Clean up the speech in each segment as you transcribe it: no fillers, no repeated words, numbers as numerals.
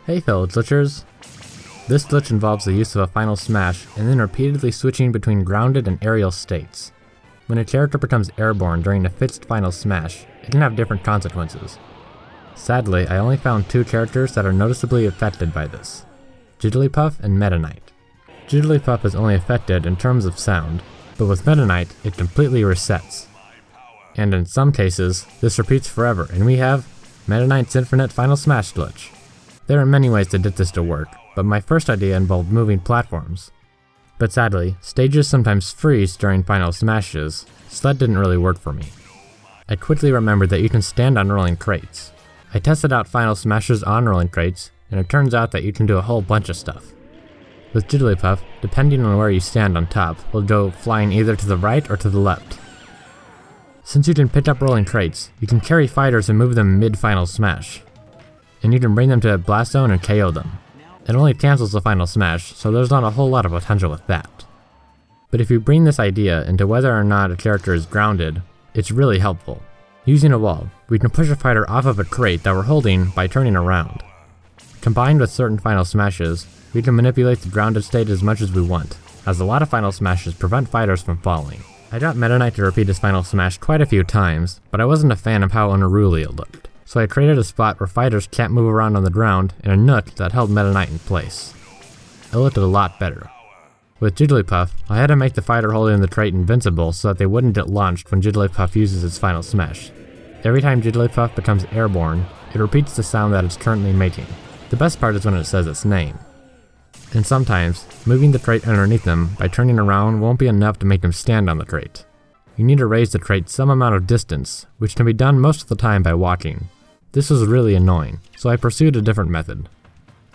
Hey fellow glitchers! This glitch involves the use of a final smash and then repeatedly switching between grounded and aerial states. When a character becomes airborne during a fixed final smash, it can have different consequences. Sadly, I only found 2 characters that are noticeably affected by this: Jigglypuff and Meta Knight. Jigglypuff is only affected in terms of sound, but with Meta Knight it completely resets. And in some cases, this repeats forever and we have Meta Knight's infinite final smash glitch. There are many ways to get this to work, but my first idea involved moving platforms. But sadly, stages sometimes freeze during final smashes, so that didn't really work for me. I quickly remembered that you can stand on rolling crates. I tested out final smashes on rolling crates, and it turns out that you can do a whole bunch of stuff. With Jigglypuff, depending on where you stand on top, will go flying either to the right or to the left. Since you can pick up rolling crates, you can carry fighters and move them mid-final smash. And you can bring them to a blast zone and KO them. It only cancels the final smash, so there's not a whole lot of potential with that. But if you bring this idea into whether or not a character is grounded, it's really helpful. Using a wall, we can push a fighter off of a crate that we're holding by turning around. Combined with certain final smashes, we can manipulate the grounded state as much as we want, as a lot of final smashes prevent fighters from falling. I got Meta Knight to repeat his final smash quite a few times, but I wasn't a fan of how unruly it looked. So I created a spot where fighters can't move around on the ground and a nook that held Meta Knight in place. It looked a lot better. With Jigglypuff, I had to make the fighter holding the crate invincible so that they wouldn't get launched when Jigglypuff uses its final smash. Every time Jigglypuff becomes airborne, it repeats the sound that it's currently making. The best part is when it says its name. And sometimes, moving the crate underneath them by turning around won't be enough to make them stand on the crate. You need to raise the crate some amount of distance, which can be done most of the time by walking. This was really annoying, so I pursued a different method.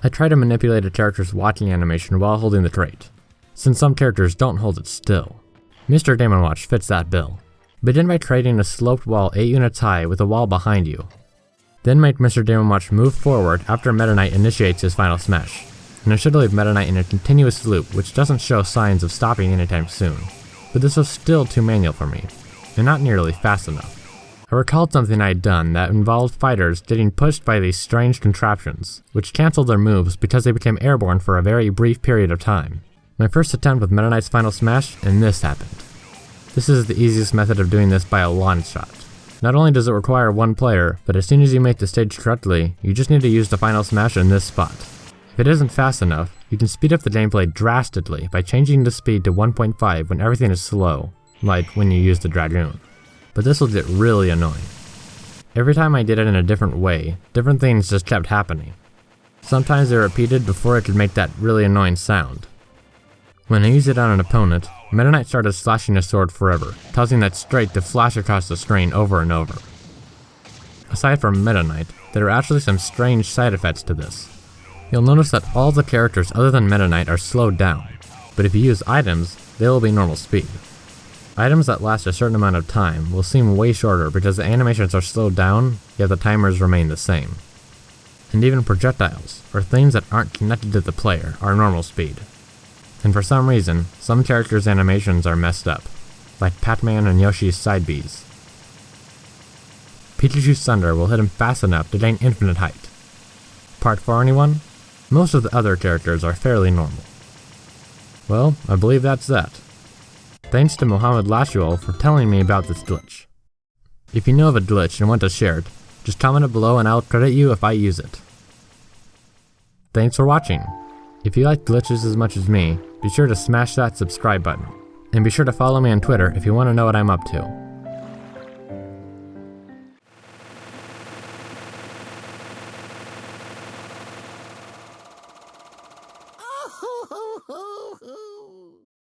I tried to manipulate a character's walking animation while holding the crate, since some characters don't hold it still. Mr. Damon Watch fits that bill. Begin by creating a sloped wall 8 units high with a wall behind you. Then make Mr. Damon Watch move forward after Meta Knight initiates his final smash, and it should leave Meta Knight in a continuous loop which doesn't show signs of stopping anytime soon. But this was still too manual for me, and not nearly fast enough. I recalled something I had done that involved fighters getting pushed by these strange contraptions, which canceled their moves because they became airborne for a very brief period of time. My first attempt with Meta Knight's final smash, and this happened. This is the easiest method of doing this by a long shot. Not only does it require one player, but as soon as you make the stage correctly, you just need to use the final smash in this spot. If it isn't fast enough, you can speed up the gameplay drastically by changing the speed to 1.5 when everything is slow, like when you use the Dragoon. But this will get really annoying. Every time I did it in a different way, different things just kept happening. Sometimes they repeated before it could make that really annoying sound. When I used it on an opponent, Meta Knight started slashing his sword forever, causing that strike to flash across the screen over and over. Aside from Meta Knight, there are actually some strange side effects to this. You'll notice that all the characters other than Meta Knight are slowed down, but if you use items, they will be normal speed. Items that last a certain amount of time will seem way shorter because the animations are slowed down, yet the timers remain the same. And even projectiles, or things that aren't connected to the player, are normal speed. And for some reason, some characters' animations are messed up, like Pac-Man and Yoshi's side Bs. Pikachu's Thunder will hit him fast enough to gain infinite height. Part 4 anyone? Most of the other characters are fairly normal. Well, I believe that's that. Thanks to Mohamed Lashuel for telling me about this glitch. If you know of a glitch and want to share it, just comment it below and I'll credit you if I use it. Thanks for watching. If you like glitches as much as me, be sure to smash that subscribe button. And be sure to follow me on Twitter if you want to know what I'm up to.